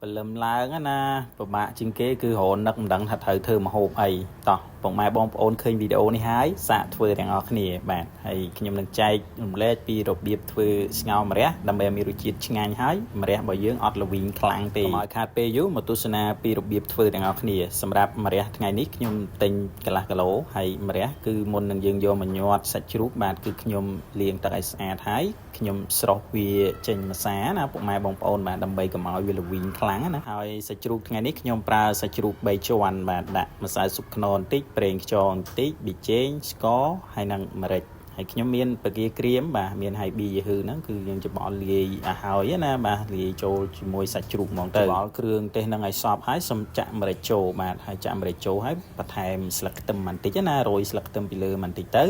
Bờ lầm lang á na, bờ bạ chính kế cứ hồn nấc đắng thật thử thử mà hộp ấy tỏ bóng mai bóng ôn khơi video này hái xạ thưa đằng ở khnia bạn hay khi nhầm nâng chay led pi rộp điệp thưa ngao mà rẽ đam bè mi ruchit ngang hái mà rẽ bởi dưỡng ọt là win khlang tì mọi khát pe dú mà tu sana pi rộp điệp thưa đằng ở khnia sầm rạp mà rẽ ngày nít nhầm tình cả là cả lỗ hay mà rẽ cứ môn nâng dương vô mà nhọt sạch chúc bạn cứ nhầm liền tại xa thái nhầm sọc vì trình mà xá na bóng mai bóng ôn bạn đam bè cầm mọi vì là win khlang áហើយសាច់ជ្រូកថ្ងៃនេះខ្ញុំប្រើសាច់ជ្រូក3ជាន់បាទដាក់ម្សៅស៊ុបខ្នុរបន្តិចប្រេងខ្យងបន្តិចប៊ីចេងស្ករហើយនិងម្រេចហើយខ្ញុំមានបកាក្រៀមបាទមានហើយប៊ីយឺហ្នឹងគឺយើងច្របល់លាយឲ្យហើយណាបាទលាយចូលជាមួយសាច់ជ្រូកហ្មងទៅច្របល់គ្រឿងទេសហ្នឹងឲ្យសព្វហើយសូមចាក់ម្រេចចូលបាទហើយចាក់ម្រេចចូលហើយបន្ថែមស្លឹកខ្ទឹមបន្តិចណារោយស្លឹកខ្ទឹមពីលើបន្តិចទៅឥ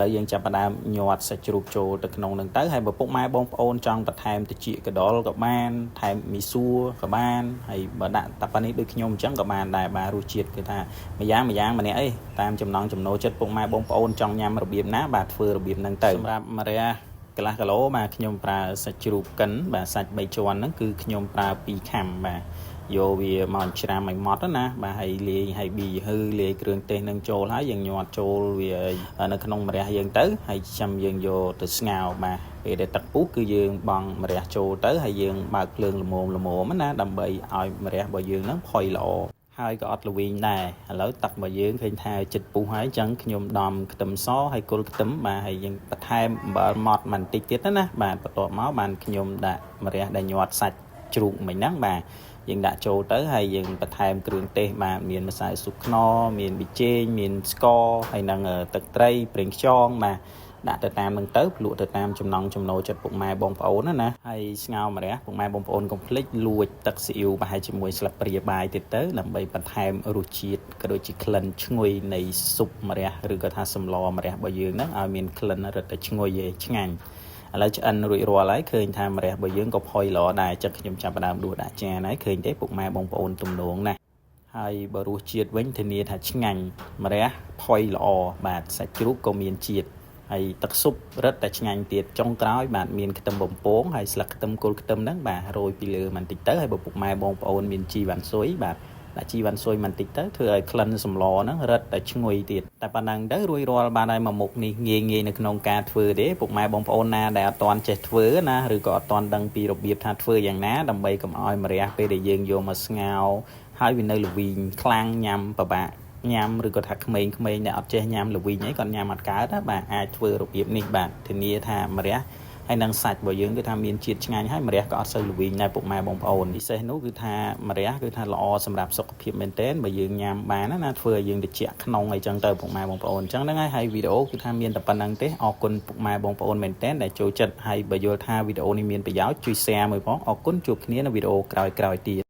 ឡូវយើងចាប់ផ្ដើមញាត់សាច់ជ្រូកចូលទៅក្នុងហ្នឹងទៅហើយបើពុកម៉ែបងប្អូនចង់បន្ថែមតិចកដុលក៏បានថែមមីសួរក៏បានហើយបើដាក់តែប៉ុណ្នេះដូចខ្ញុំអញ្ចឹងក៏បានដែរបាទរសជាតិគឺថាម្យ៉ាងម្នាក់អីតាមចំណង់ចំណូលចិត្តពុកម៉ែបងប្អូនចង់ញ៉ាំរបៀបណាបាទធ្វើរបៀបហ្នឹងទៅសម្រាប់ម្រះកន្លះគីឡូបាទខ្ញុំប្រើសាច់ជ្រូកកិនបាទសាច់3ជាន់ហ្នឹងគឺខ្ញុំប្រើ2ខាំបាទយកវាមកច្រាមឲ្យម៉ត់ណាបាទហើយលាយហើយប៊ីហឺលាយគ្រឿងទេសនឹងចូលហើយយើងញាត់ចូលវានៅក្នុងម្រះយើងទៅហើយចាំយើងយកទៅស្ងោរបាទពេលដែលទឹកពុះគឺយើងបង់ម្រះចូលទៅហើយយើងបើកភ្លើងល្មមណាដើម្បីឲ្យម្រះរបស់យើងហ្នឹងផុយល្អហើយក៏អត់ល្វីងដែរឥឡូវទឹករបស់យើងឃើញថាចិត្តពុះហើយអញ្ចឹងខ្ញុំដំខ្ទឹមសហើយគល់ខ្ទឹមបាទហើយយើងបន្ថែមអំបិលម៉ត់បន្តិចទៀតណាបាទបន្ទាប់មកបានខ្ញុំដាក់ម្រះដែលញាត់សាច់ជ្រូកមិញហ្នឹងបាទយើងដាក់ចូលទៅហើយយើងបន្ថែមគ្រឿងទេសបាទមានម្សៅស៊ុបខ្នុរមានប៊ីចេងមានស្ករហើយនឹងទឹកត្រីប្រេងខ្យងបាទដាក់ទៅតាមនឹងទៅភ្លក់ទៅតាមចំណង់ចំណូលចិត្តពុកម៉ែបងប្អូនណាហើយស្ងោរម្រះពុកម៉ែបងប្អូនកុំភ្លេចលួចទឹកស៊ីអ៊ីវប្រហែលជាមួយស្លាបព្រាបាយទៀតទៅដើម្បីបន្ថែមរសជាតិក៏ដូចជាក្លិនឈ្ងុយនៃស៊ុបម្រះឬក៏ថាសម្លម្រះរបស់យើងហ្នឹងឲ្យមានក្លិនរឹតតែឈ្ងុយឆ្ងាញ់ឥឡូវឆ្អិនរួចរាល់ហើយឃើញថាម្រះរបស់យើងក៏ផុយល្អដែរចឹងខ្ញុំចាប់ផ្ដើមដួសដាក់ចានហើយឃើញទេពុកម៉ែបងប្អូនទំនងណាហើយបើរសជាតិវិញធានាថាឆ្ងាញ់ម្រះផុយល្អបាទសាច់ជ្រូកក៏មានជាតិហើយទឹកស៊ុបរឹតតែឆ្ងាញ់ទៀតចុងក្រោយបាទមានខ្ទឹមបំពងហើយស្លឹកខ្ទឹមគល់ខ្ទឹមហ្នឹងបាទរោយពីលើបន្តិចទៅហើយបើពុកម៉ែបងប្អូនមានជីវ៉ាន់ស៊ុយបាទដាក់ជីវ៉ាន់ស៊ុយបន្តិចទៅធ្វើឲ្យក្លិនសម្លហ្នឹងរឹតតែឈ្ងុយទៀតតែប៉ុណ្ណឹងទៅរួចរាល់បានហើយមួយមុខនេះងាយនៅក្នុងការធ្វើទេពុកម៉ែបងប្អូនណាដែលអត់ទាន់ចេះធ្វើណាឬក៏អត់ទាន់ដឹងពីរបៀបថាធ្វើយ៉ាងណាដើម្បីកុំឲ្យម្រះពេលដែលយើងយកមកស្ងោរហើយវានៅល្វីងខ្លាំងញ៉ាំពិបាកញ៉ាំឬក៏ថាក្មេងៗដែលអត់ចេះញ៉ាំល្វីងអីគាត់ញ៉ាំអត់កើតណាបាទអាចធ្វើរបៀបនេះបាទធានាថាម្រះហើយនឹងសាច់របស់យើងគឺថាមានជាតិឆ្ងាញ់ហើយម្រះក៏អត់សូវល្វីងដែរពុកម៉ែបងប្អូនពិសេសនោះគឺថាម្រះគឺថាល្អសម្រាប់សុខភាពមែនទែនបើយើងញ៉ាំបានណាធ្វើឲ្យយើងត្រជាក់ក្នុងអីចឹងទៅពុកម៉ែបងប្អូនអញ្ចឹងហ្នឹងហើយវីដេអូគឺថាមានតែប៉ុណ្្នឹងទេអរគុណពុកម៉ែបងប្អូនមែនទែនដែលចូលចិត្តហើយបើយល់ថាវីដេអូនេះមានប្រយោជន៍ជួយ share មួយផងអរគុណជួបគ្នានៅវីដេអូក្រោយៗទៀត